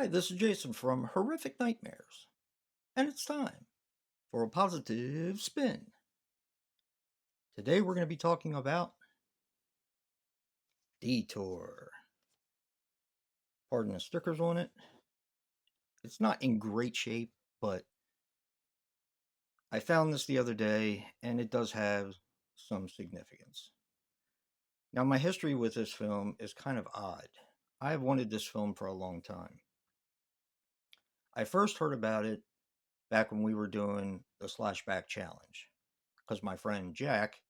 Hi, this is Jason from Horrific Nightmares, and it's time for a positive spin. Today we're going to be talking about Detour. Pardon the stickers on it. It's not in great shape, but I found this the other day, and it does have some significance. Now, my history with this film is kind of odd. I have wanted this film for a long time. I first heard about it back when we were doing the Slashback Challenge, because my friend Jack,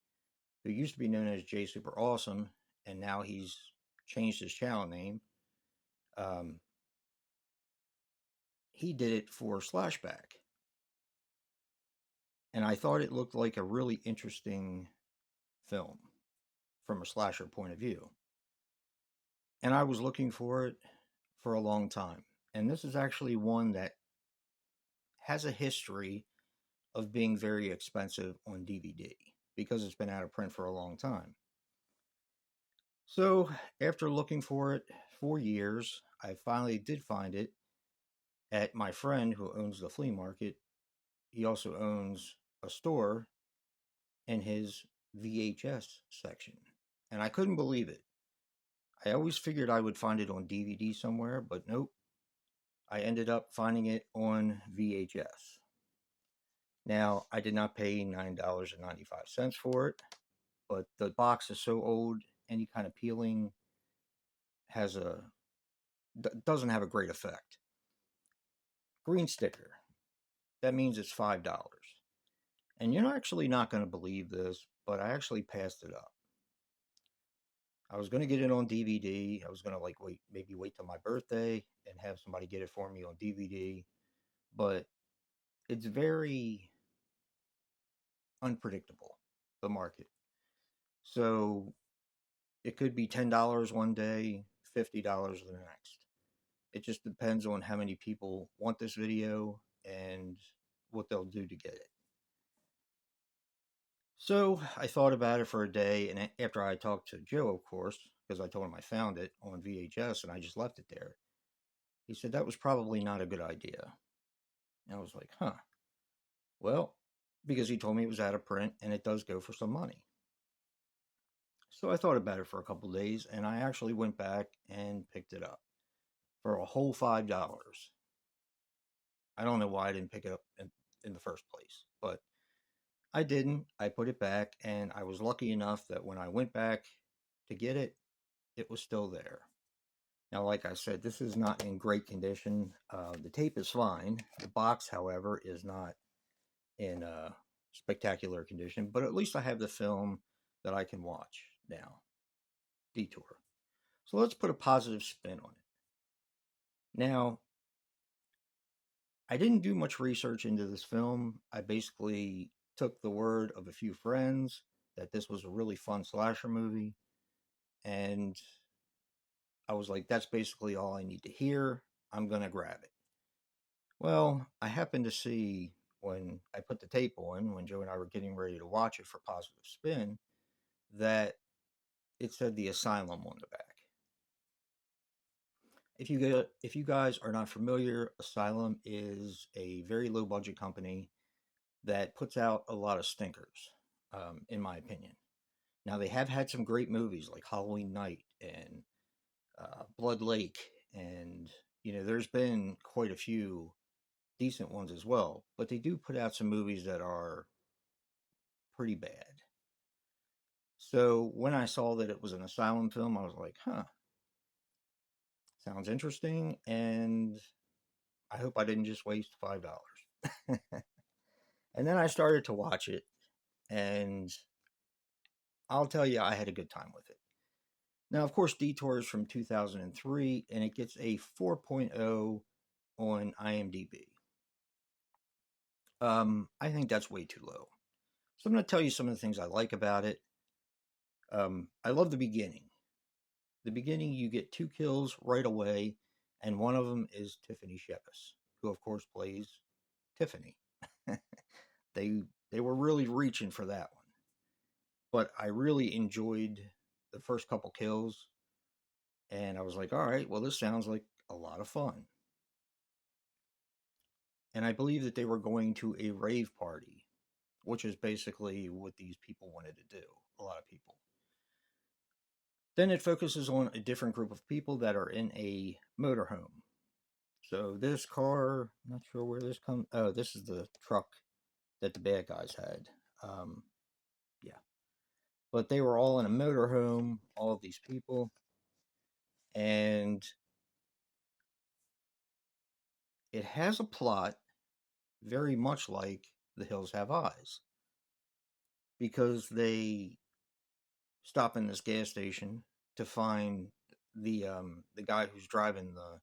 who used to be known as J Super Awesome, and now he's changed his channel name. Um, he did it for Slashback, and I thought it looked like a really interesting film from a slasher point of view. And I was looking for it for a long time. And this is actually one that has a history of being very expensive on DVD because it's been out of print for a long time. So, after looking for it for years, I finally did find it at my friend who owns the flea market. He also owns a store in his VHS section. And I couldn't believe it. I always figured I would find it on DVD somewhere, but nope. I ended up finding it on VHS. Now, I did not pay $9.95 for it, but the box is so old, any kind of peeling doesn't have a great effect. Green sticker. That means it's $5. And you're actually not going to believe this, but I actually passed it up. I was going to get it on DVD. I was going to maybe wait till my birthday and have somebody get it for me on DVD. But it's very unpredictable, the market. So it could be $10 one day, $50 the next. It just depends on how many people want this video and what they'll do to get it. So I thought about it for a day, and after I talked to Joe, of course, because I told him I found it on VHS and I just left it there, he said that was probably not a good idea. And I was like, huh. Well, because he told me it was out of print and it does go for some money. So I thought about it for a couple of days, and I actually went back and picked it up for a whole $5. I don't know why I didn't pick it up in the first place, but I didn't. I put it back, and I was lucky enough that when I went back to get it, it was still there. Now, like I said, this is not in great condition. The tape is fine. The box, however, is not in spectacular condition, but at least I have the film that I can watch now. Detour. So let's put a positive spin on it. Now, I didn't do much research into this film. I basically took the word of a few friends that this was a really fun slasher movie, and I was like, that's basically all I need to hear. I'm going to grab it. Well, I happened to see when I put the tape on, when Joe and I were getting ready to watch it for Positive Spin, that it said The Asylum on the back. If you guys are not familiar, Asylum is a very low budget company that puts out a lot of stinkers, in my opinion. Now they have had some great movies like Halloween Night and Blood Lake, and there's been quite a few decent ones as well. But they do put out some movies that are pretty bad. So when I saw that it was an Asylum film, I was like, huh, sounds interesting, and I hope I didn't just waste $5. And then I started to watch it, and I'll tell you, I had a good time with it. Now, of course, Detour is from 2003, and it gets a 4.0 on IMDb. I think that's way too low. So I'm going to tell you some of the things I like about it. I love the beginning. The beginning, you get 2 kills right away, and one of them is Tiffany Shepis, who, of course, plays Tiffany. They were really reaching for that one. But I really enjoyed the first couple kills, and I was like, all right, well, this sounds like a lot of fun. and I believe that they were going to a rave party, which is basically what these people wanted to do. A lot of people. Then it focuses on a different group of people that are in a motorhome. So this car, not sure where this comes. Oh, this is the truck that the bad guys had. Um, yeah, but they were all in a motorhome. All of these people, and it has a plot very much like The Hills Have Eyes because they stop in this gas station to find the guy who's driving the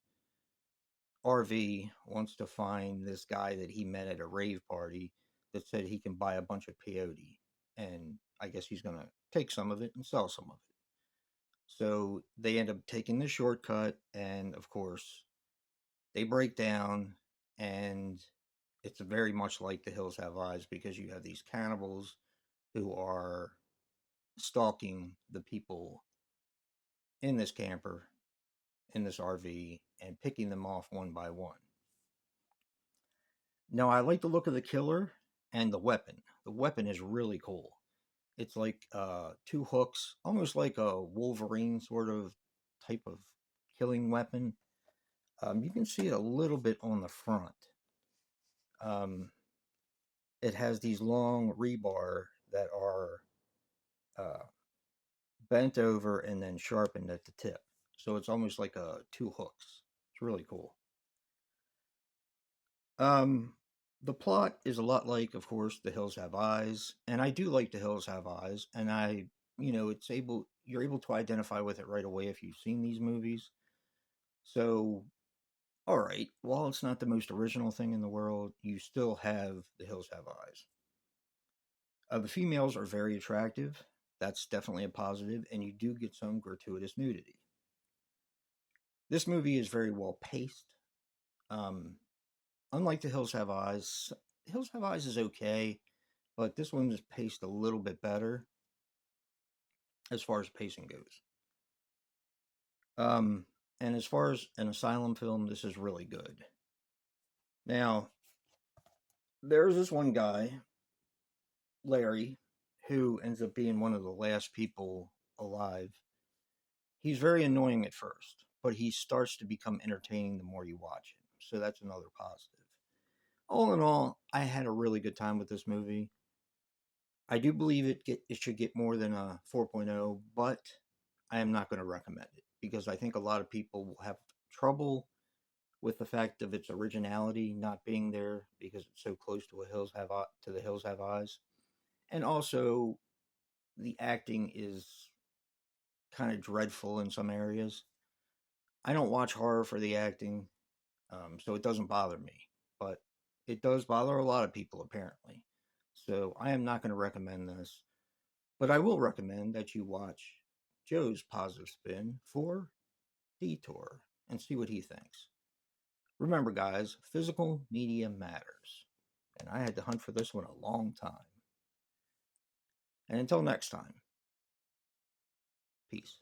RV wants to find this guy that he met at a rave party that said he can buy a bunch of peyote, and I guess he's gonna take some of it and sell some of it. So they end up taking the shortcut, and of course they break down, and it's very much like The Hills Have Eyes because you have these cannibals who are stalking the people in this camper, in this RV, and picking them off one by one. Now, I like the look of the killer and the weapon. The weapon is really cool. It's like two hooks, almost like a Wolverine sort of type of killing weapon. You can see it a little bit on the front. Um, it has these long rebar that are uh, bent over and then sharpened at the tip. So it's almost like two hooks. It's really cool. Um, the plot is a lot like, of course, The Hills Have Eyes, and I do like The Hills Have Eyes, and you're able to identify with it right away if you've seen these movies. So, all right, while it's not the most original thing in the world, you still have The Hills Have Eyes. The females are very attractive. That's definitely a positive, and you do get some gratuitous nudity. This movie is very well paced. Um, Unlike The Hills Have Eyes, Hills Have Eyes is okay, but this one is paced a little bit better as far as pacing goes. Um, and as far as an asylum film, this is really good. Now, there's this one guy, Larry, who ends up being one of the last people alive. He's very annoying at first, but he starts to become entertaining the more you watch him. So that's another positive. All in all, I had a really good time with this movie. I do believe it should get more than a 4.0, but I am not going to recommend it because I think a lot of people will have trouble with the fact of its originality not being there because it's so close to the Hills Have Eyes, and also the acting is kind of dreadful in some areas. I don't watch horror for the acting, so it doesn't bother me, but it does bother a lot of people apparently. So I am not going to recommend this. But I will recommend that you watch Joe's positive spin for DETOUR and see what he thinks. Remember, guys, physical media matters. And I had to hunt for this one a long time. And until next time, peace.